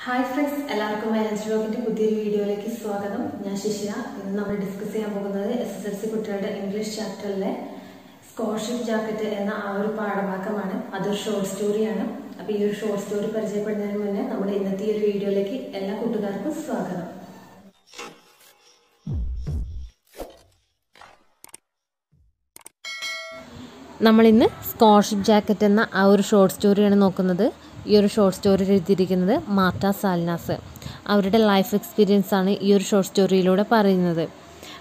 Hi friends, എല്ലാവർക്കും Mailanji ന്റെ പുതിയൊരു വീഡിയോയിലേക്ക് സ്വാഗതം. ഞാൻ ശിശിര. ഇന്ന് നമ്മൾ ഡിസ്കസ് ചെയ്യാൻ പോകുന്നത് SSLC കുട്ടികളുടെ ഇംഗ്ലീഷ് ചാപ്റ്ററിലെ സ്കോളർഷിപ്പ് ജാക്കറ്റ് എന്ന ആ ഒരു പാഠഭാഗമാണ്. അതൊരു ഷോർട്ട് സ്റ്റോറിയാണ്. അപ്പോൾ ഈ ഒരു ഷോർട്ട് സ്റ്റോറി പരിചയപ്പെടുന്നതിന് മുന്നേ നമ്മുടെ ഇന്നത്തെ ഈ ഒരു വീഡിയോയിലേക്ക് എല്ലാ കൂട്ടുകാർക്കും സ്വാഗതം. നമ്മൾ ഇന്ന് സ്കോളർഷിപ്പ് ജാക്കറ്റ് എന്ന ആ ഒരു ഷോർട്ട് സ്റ്റോറിയാണ് നോക്കുന്നത്. ഈ ഒരു ഷോർട്ട് സ്റ്റോറി എഴുതിയിരിക്കുന്നത് മാർട്ട സാൽനാസ്. അവരുടെ ലൈഫ് എക്സ്പീരിയൻസ് ആണ് ഈ ഒരു ഷോർട്ട് സ്റ്റോറിയിലൂടെ പറയുന്നത്.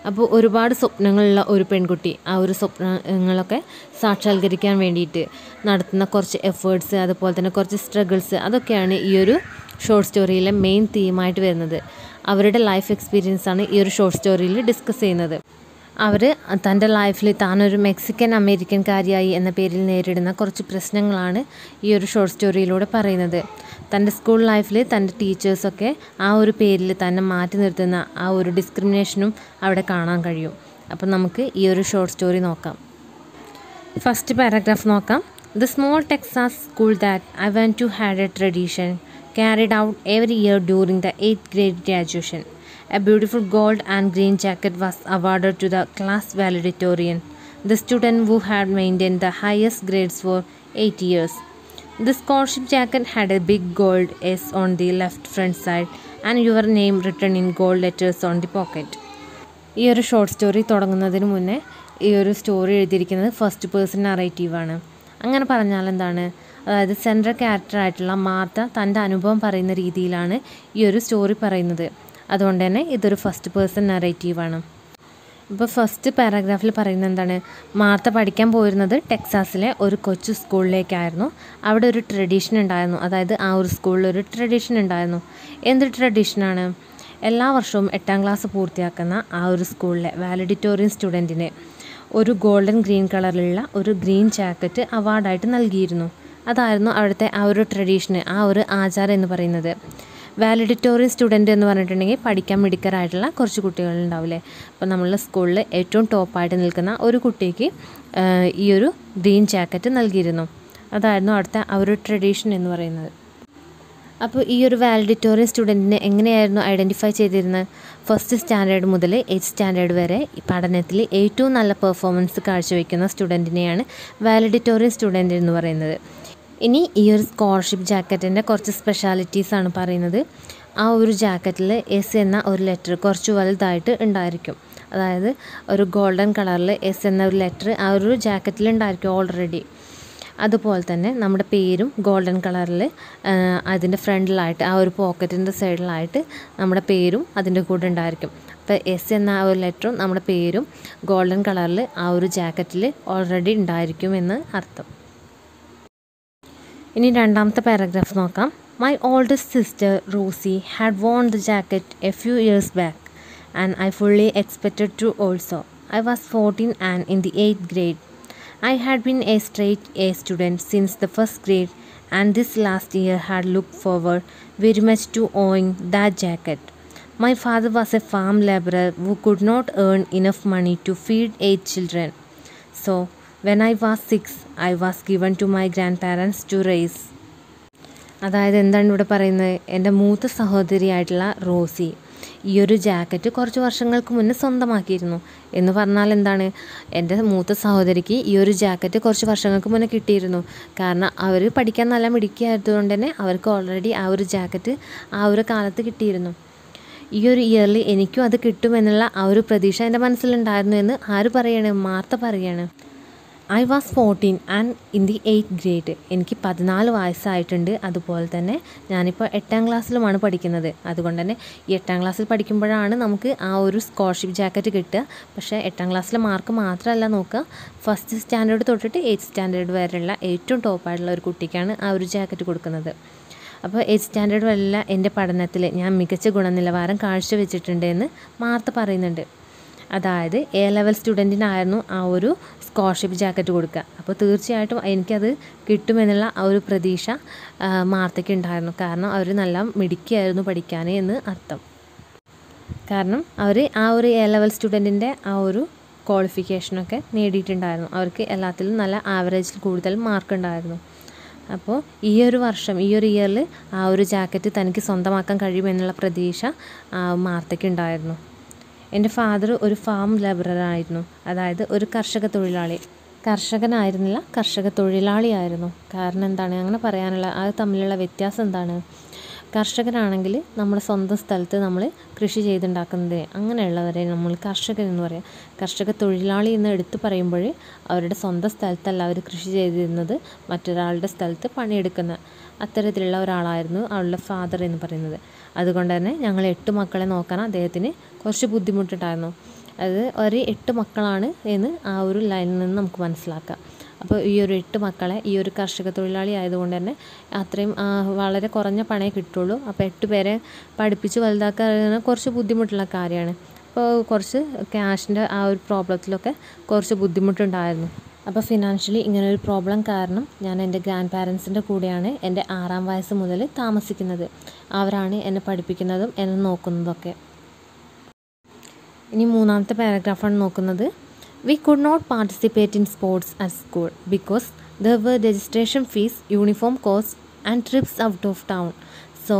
അപ്പോൾ ഒരുപാട് സ്വപ്നങ്ങളുള്ള ഒരു പെൺകുട്ടി ആ ഒരു സ്വപ്നങ്ങളൊക്കെ സാക്ഷാത്കരിക്കാൻ വേണ്ടിയിട്ട് നടത്തുന്ന കുറച്ച് എഫേർട്സ്, അതുപോലെ തന്നെ കുറച്ച് സ്ട്രഗിൾസ്, അതൊക്കെയാണ് ഈ ഒരു ഷോർട്ട് സ്റ്റോറിയിലെ മെയിൻ തീമായിട്ട് വരുന്നത്. അവരുടെ ലൈഫ് എക്സ്പീരിയൻസ് ആണ് ഈ ഒരു ഷോർട്ട് സ്റ്റോറിയിൽ ഡിസ്കസ് ചെയ്യുന്നത്. അവർ തൻ്റെ ലൈഫിൽ താനൊരു മെക്സിക്കൻ അമേരിക്കൻകാരിയായി എന്ന പേരിൽ നേരിടുന്ന കുറച്ച് പ്രശ്നങ്ങളാണ് ഈ ഒരു ഷോർട്ട് സ്റ്റോറിയിലൂടെ പറയുന്നത്. തൻ്റെ സ്കൂൾ ലൈഫിൽ തൻ്റെ ടീച്ചേഴ്സൊക്കെ ആ ഒരു പേരിൽ തന്നെ മാറ്റി നിർത്തുന്ന ആ ഒരു ഡിസ്ക്രിമിനേഷനും അവിടെ കാണാൻ കഴിയും. അപ്പം നമുക്ക് ഈ ഒരു ഷോർട്ട് സ്റ്റോറി നോക്കാം. ഫസ്റ്റ് പാരഗ്രാഫ് നോക്കാം. The small Texas school that I went to had a tradition carried out every year during the 8th grade graduation. A beautiful gold and green jacket was awarded to the class valedictorian, the student who had maintained the highest grades for 8 years. The scholarship jacket had a big gold S on the left front side and your name written in gold letters on the pocket. ഈ ഒരു short story തുടങ്ങുന്നതിന് മുന്നേ ഈ ഒരു story എഴുതിയിരിക്കുന്നത് first person നറേറ്റീവാണ്. അങ്ങനെ പറഞ്ഞാൽ എന്താണ്, അതായത് സെൻട്രൽ ക്യാരക്ടറായിട്ടുള്ള മാർത്ത തൻ്റെ അനുഭവം പറയുന്ന രീതിയിലാണ് ഈ ഒരു സ്റ്റോറി പറയുന്നത്. അതുകൊണ്ട് തന്നെ ഇതൊരു ഫസ്റ്റ് പേഴ്സൺ നറേറ്റീവാണ്. ഇപ്പോൾ ഫസ്റ്റ് പാരഗ്രാഫിൽ പറയുന്നത് എന്താണ്, മാർത്ത പഠിക്കാൻ പോയിരുന്നത് ടെക്സാസിലെ ഒരു കൊച്ചു സ്കൂളിലേക്കായിരുന്നു. അവിടെ ഒരു ട്രഡീഷൻ ഉണ്ടായിരുന്നു, അതായത് ആ ഒരു സ്കൂളിൽ ഒരു ട്രഡീഷൻ ഉണ്ടായിരുന്നു. എന്ത് ട്രഡീഷനാണ്? എല്ലാ വർഷവും 8ാം ക്ലാസ് പൂർത്തിയാക്കുന്ന ആ ഒരു സ്കൂളിലെ വാലഡിറ്റോറിയൻ സ്റ്റുഡൻറ്റിന് ഒരു ഗോൾഡൻ ഗ്രീൻ കളറിലുള്ള ഒരു ഗ്രീൻ ജാക്കറ്റ് അവാർഡായിട്ട് നൽകിയിരുന്നു. അതായിരുന്നു അവിടുത്തെ ആ ഒരു ട്രഡീഷന്, ആ ഒരു ആചാരം എന്ന് പറയുന്നത്. വാലഡിറ്റോറിയൻ സ്റ്റുഡൻറ്റ് എന്ന് പറഞ്ഞിട്ടുണ്ടെങ്കിൽ പഠിക്കാൻ മിടുക്കരായിട്ടുള്ള കുറച്ച് കുട്ടികളുണ്ടാവില്ലേ. അപ്പോൾ നമ്മളുടെ സ്കൂളിൽ ഏറ്റവും ടോപ്പായിട്ട് നിൽക്കുന്ന ഒരു കുട്ടിക്ക് ഈ ഒരു ഗ്രീൻ ജാക്കറ്റ് നൽകിയിരുന്നു. അതായിരുന്നു അവിടുത്തെ ആ ഒരു ട്രഡീഷൻ എന്ന് പറയുന്നത്. അപ്പോൾ ഈ ഒരു വാലഡിറ്റോറിയൻ സ്റ്റുഡൻറ്റിനെ എങ്ങനെയായിരുന്നു ഐഡൻറ്റിഫൈ ചെയ്തിരുന്നത്? ഫസ്റ്റ് സ്റ്റാൻഡേർഡ് മുതൽ 8th സ്റ്റാൻഡേർഡ് വരെ പഠനത്തിൽ ഏറ്റവും നല്ല പെർഫോമൻസ് കാഴ്ചവെക്കുന്ന സ്റ്റുഡൻറ്റിനെയാണ് വാലഡിറ്റോറിയൻ സ്റ്റുഡൻറ്റ് എന്ന് പറയുന്നത്. ഇനി ഈ ഒരു സ്കോളർഷിപ്പ് ജാക്കറ്റിൻ്റെ കുറച്ച് സ്പെഷ്യാലിറ്റീസാണ് പറയുന്നത്. ആ ഒരു ജാക്കറ്റിൽ എസ് എന്ന ഒരു ലെറ്റർ കുറച്ച് വലുതായിട്ട് ഉണ്ടായിരിക്കും. അതായത് ഒരു ഗോൾഡൻ കളറിൽ എസ് എന്ന ഒരു ലെറ്റർ ആ ഒരു ജാക്കറ്റിൽ ഉണ്ടായിരിക്കും ഓൾറെഡി. അതുപോലെ തന്നെ നമ്മുടെ പേരും ഗോൾഡൻ കളറിൽ അതിൻ്റെ ഫ്രണ്ടിലായിട്ട് ആ ഒരു പോക്കറ്റിൻ്റെ സൈഡിലായിട്ട് നമ്മുടെ പേരും അതിൻ്റെ കൂടെ ഉണ്ടായിരിക്കും. അപ്പോൾ എസ് എന്ന ആ ഒരു ലെറ്ററും നമ്മുടെ പേരും ഗോൾഡൻ കളറിൽ ആ ഒരു ജാക്കറ്റിൽ ഓൾറെഡി ഉണ്ടായിരിക്കും എന്ന് അർത്ഥം. ഇനി രണ്ടാമത്തെ പാരഗ്രാഫ് നോക്കാം. My oldest sister Rosie had worn the jacket a few years back and I fully expected to also. I was 14 and in the 8th grade. I had been a straight A student since the first grade and this last year had looked forward very much to owning that jacket. My father was a farm laborer who could not earn enough money to feed 8 children. So when I was 6, I was given to my grandparents to raise. അതായത് എന്താണ് ഇവിടെ പറയുന്നത്, എൻ്റെ മൂത്ത സഹോദരിയായിട്ടുള്ള Rossi ഈ ഒരു jacket കുറച്ച് വർഷങ്ങൾക്ക് മുന്നേ സ്വന്തമാക്കിയിരുന്നു. എന്ന് പറഞ്ഞാൽ എന്താണ്, എൻ്റെ മൂത്ത സഹോദരിക്ക് ഈ ഒരു ജാക്കറ്റ് കുറച്ച് വർഷങ്ങൾക്ക് മുന്നേ കിട്ടിയിരുന്നു. കാരണം അവർ പഠിക്കാൻ നല്ല മിടുക്കിയായതുകൊണ്ട് തന്നെ അവർക്ക് ഓൾറെഡി ആ ഒരു ജാക്കറ്റ് ആ ഒരു കാലത്ത് കിട്ടിയിരുന്നു. ഈ ഒരു ഇയറിൽ എനിക്കും അത് കിട്ടുമെന്നുള്ള ആ ഒരു പ്രതീക്ഷ എൻ്റെ മനസ്സിലുണ്ടായിരുന്നു എന്ന് ആര് പറയാണ്? മാർത്ത പറയാണ്. I was 14 and in the 8th grade. എനിക്ക് 14 വയസ്സായിട്ടുണ്ട്. അതുപോലെ തന്നെ ഞാനിപ്പോൾ 8ാം ക്ലാസ്സിലുമാണ് പഠിക്കുന്നത്. അതുകൊണ്ട് തന്നെ ഈ 8ാം ക്ലാസ്സിൽ പഠിക്കുമ്പോഴാണ് നമുക്ക് ആ ഒരു സ്കോളർഷിപ്പ് ജാക്കറ്റ് കിട്ടുക. പക്ഷേ 8ാം ക്ലാസ്സിലെ മാർക്ക് മാത്രമല്ല നോക്കുക, ഫസ്റ്റ് സ്റ്റാൻഡേർഡ് തൊട്ടിട്ട് 8th സ്റ്റാൻഡേർഡ് വരെയുള്ള ഏറ്റവും ടോപ്പായിട്ടുള്ള ഒരു കുട്ടിക്കാണ് ആ ഒരു ജാക്കറ്റ് കൊടുക്കുന്നത്. അപ്പോൾ 8th സ്റ്റാൻഡേർഡ് വരെയുള്ള എൻ്റെ പഠനത്തിൽ ഞാൻ മികച്ച ഗുണനിലവാരം കാഴ്ചവെച്ചിട്ടുണ്ട് എന്ന് മാർത്ത പറയുന്നുണ്ട്. അതായത് A ലെവൽ സ്റ്റുഡൻറ്റിനായിരുന്നു ആ ഒരു സ്കോളർഷിപ്പ് ജാക്കറ്റ് കൊടുക്കുക. അപ്പോൾ തീർച്ചയായിട്ടും എനിക്കത് കിട്ടുമെന്നുള്ള ആ ഒരു പ്രതീക്ഷ മാർത്തയ്ക്ക് ഉണ്ടായിരുന്നു. കാരണം അവർ നല്ല മിടുക്കിയായിരുന്നു പഠിക്കാൻ എന്ന് അർത്ഥം. കാരണം അവർ ആ ഒരു A ലെവൽ സ്റ്റുഡൻറ്റിൻ്റെ ആ ഒരു ക്വാളിഫിക്കേഷനൊക്കെ നേടിയിട്ടുണ്ടായിരുന്നു. അവർക്ക് എല്ലാത്തിലും നല്ല ആവറേജിൽ കൂടുതൽ മാർക്ക് ഉണ്ടായിരുന്നു. അപ്പോൾ ഈ ഒരു വർഷം ഈ ഒരു ഇയറിൽ ആ ഒരു ജാക്കറ്റ് തനിക്ക് സ്വന്തമാക്കാൻ കഴിയുമെന്നുള്ള പ്രതീക്ഷ മാർത്തയ്ക്ക് ഉണ്ടായിരുന്നു. എൻ്റെ ഫാദർ ഒരു ഫാം ലേബററായിരുന്നു, അതായത് ഒരു കർഷക തൊഴിലാളി. കർഷകനായിരുന്നില്ല, കർഷക തൊഴിലാളിയായിരുന്നു. കാരണം എന്താണ് അങ്ങനെ പറയാനുള്ള അത് തമ്മിലുള്ള വ്യത്യാസം എന്താണ്? കർഷകനാണെങ്കിൽ നമ്മുടെ സ്വന്തം സ്ഥലത്ത് നമ്മൾ കൃഷി ചെയ്തുണ്ടാക്കുന്നത്, അങ്ങനെയുള്ളവരെ നമ്മൾ കർഷകൻ എന്ന് പറയാം. കർഷക തൊഴിലാളി എന്ന് എടുത്തു പറയുമ്പോൾ അവരുടെ സ്വന്തം സ്ഥലത്തല്ല അവർ കൃഷി ചെയ്തിരുന്നത്, മറ്റൊരാളുടെ സ്ഥലത്ത് പണിയെടുക്കുന്ന അത്തരത്തിലുള്ള ഒരാളായിരുന്നു അവളുടെ ഫാദർ എന്ന് പറയുന്നത്. അതുകൊണ്ട് തന്നെ ഞങ്ങൾ 8 മക്കളെ നോക്കാൻ അദ്ദേഹത്തിന് കുറച്ച് ബുദ്ധിമുട്ടുണ്ടായിരുന്നു. അത് ഒരു 8 മക്കളാണ് എന്ന് ആ ഒരു ലൈനിൽ നിന്ന് നമുക്ക് മനസ്സിലാക്കാം. അപ്പോൾ ഈ ഒരു 8 മക്കളെ ഈ ഒരു കർഷക തൊഴിലാളി ആയതുകൊണ്ട് തന്നെ അത്രയും വളരെ കുറഞ്ഞ പണേ കിട്ടുള്ളൂ. അപ്പോൾ 8 പേരെ പഠിപ്പിച്ച് വലുതാക്കാൻ കുറച്ച് ബുദ്ധിമുട്ടുള്ള കാര്യമാണ്. അപ്പോൾ കുറച്ച് ക്യാഷിൻ്റെ ആ ഒരു പ്രോബ്ലത്തിലൊക്കെ കുറച്ച് ബുദ്ധിമുട്ടുണ്ടായിരുന്നു. അപ്പോൾ ഫിനാൻഷ്യലി ഇങ്ങനൊരു പ്രോബ്ലം കാരണം ഞാൻ എൻ്റെ ഗ്രാൻഡ് പാരൻസിൻ്റെ കൂടെയാണ് എൻ്റെ 6ാം വയസ്സ് മുതൽ താമസിക്കുന്നത്. അവരാണ് എന്നെ പഠിപ്പിക്കുന്നതും എന്നെ നോക്കുന്നതൊക്കെ. ഇനി 3ാമത്തെ പാരഗ്രാഫാണ് നോക്കുന്നത്. We could not participate in sports at school because there were registration fees, uniform costs and trips out of town. So,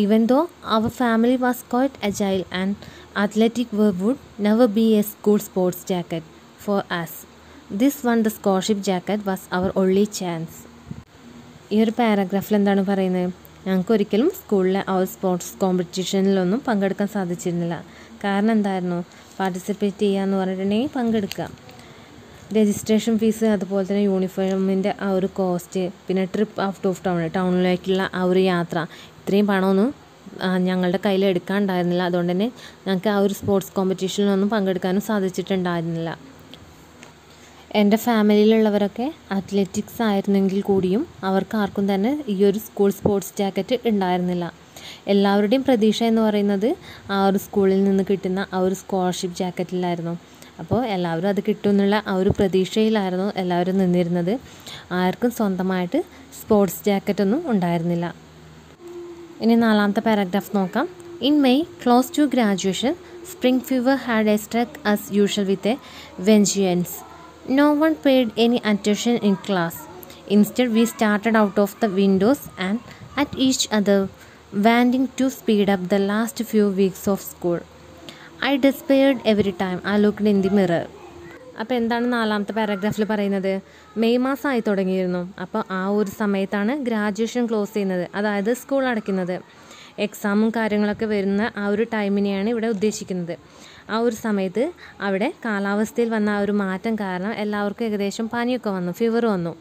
even though our family was quite agile and athletic, we would never be a school sports jacket for us. This one, the scholarship jacket, was our only chance. ഈ ഒരു പാരഗ്രാഫിൽ എന്താണ് പറയുന്നത്? ഞങ്ങൾക്ക് ഒരിക്കലും സ്കൂളിലെ ആ ഒരു sports കോമ്പറ്റീഷനിലൊന്നും പങ്കെടുക്കാൻ സാധിച്ചിരുന്നില്ല. കാരണം എന്തായിരുന്നു? പാർട്ടിസിപ്പേറ്റ് ചെയ്യുക എന്ന് പറഞ്ഞിട്ടുണ്ടെങ്കിൽ പങ്കെടുക്കുക. രജിസ്ട്രേഷൻ ഫീസ്, അതുപോലെ തന്നെ യൂണിഫോമിൻ്റെ ആ ഒരു കോസ്റ്റ്, പിന്നെ ട്രിപ്പ് ഔട്ട് ഓഫ് ടൗണിലേക്കുള്ള ആ ഒരു യാത്ര, ഇത്രയും പണമൊന്നും ഞങ്ങളുടെ കയ്യിൽ എടുക്കാനുണ്ടായിരുന്നില്ല. അതുകൊണ്ട് തന്നെ ഞങ്ങൾക്ക് ആ ഒരു സ്പോർട്സ് കോമ്പറ്റീഷനിലൊന്നും പങ്കെടുക്കാനും സാധിച്ചിട്ടുണ്ടായിരുന്നില്ല. എൻ്റെ ഫാമിലിയിലുള്ളവരൊക്കെ അത്ലറ്റിക്സ് ആയിരുന്നെങ്കിൽ കൂടിയും അവർക്ക് ആർക്കും തന്നെ ഈ ഒരു സ്കൂൾ സ്പോർട്സ് ജാക്കറ്റ് ഉണ്ടായിരുന്നില്ല. എല്ലാവരുടെയും പ്രതീക്ഷ എന്ന് പറയുന്നത് ആ ഒരു സ്കൂളിൽ നിന്ന് കിട്ടുന്ന ആ ഒരു സ്കോളർഷിപ്പ് ജാക്കറ്റിലായിരുന്നു. അപ്പോൾ എല്ലാവരും അത് കിട്ടുമെന്നുള്ള ആ ഒരു പ്രതീക്ഷയിലായിരുന്നു എല്ലാവരും നിന്നിരുന്നത്. ആർക്കും സ്വന്തമായിട്ട് സ്പോർട്സ് ജാക്കറ്റൊന്നും ഉണ്ടായിരുന്നില്ല. ഇനി 4ാമത്തെ പാരഗ്രാഫ് നോക്കാം. In May, close to graduation, spring fever had a struck as usual with a vengeance. No one paid any attention in class. Instead, we started out of the windows and at each other, wanting to speed up the last few weeks of school. I despaired every time I looked in the mirror. അപ്പോൾ എന്താണ് 4ാമത്തെ പാരഗ്രാഫിൽ പറയുന്നത്? May മാസമായി തുടങ്ങിയിരുന്നു. അപ്പോൾ ആ ഒരു സമയത്താണ് graduation close ചെയ്യുന്നത്, അതായത് സ്കൂൾ അടയ്ക്കുന്നത്. എക്സാമും കാര്യങ്ങളൊക്കെ വരുന്ന ആ ഒരു ടൈമിനെയാണ് ഇവിടെ ഉദ്ദേശിക്കുന്നത്. ആ ഒരു സമയത്ത് അവിടെ കാലാവസ്ഥയിൽ വന്ന ആ ഒരു മാറ്റം കാരണം എല്ലാവർക്കും ഏകദേശം പനിയൊക്കെ വന്നു, ഫീവർ വന്നു.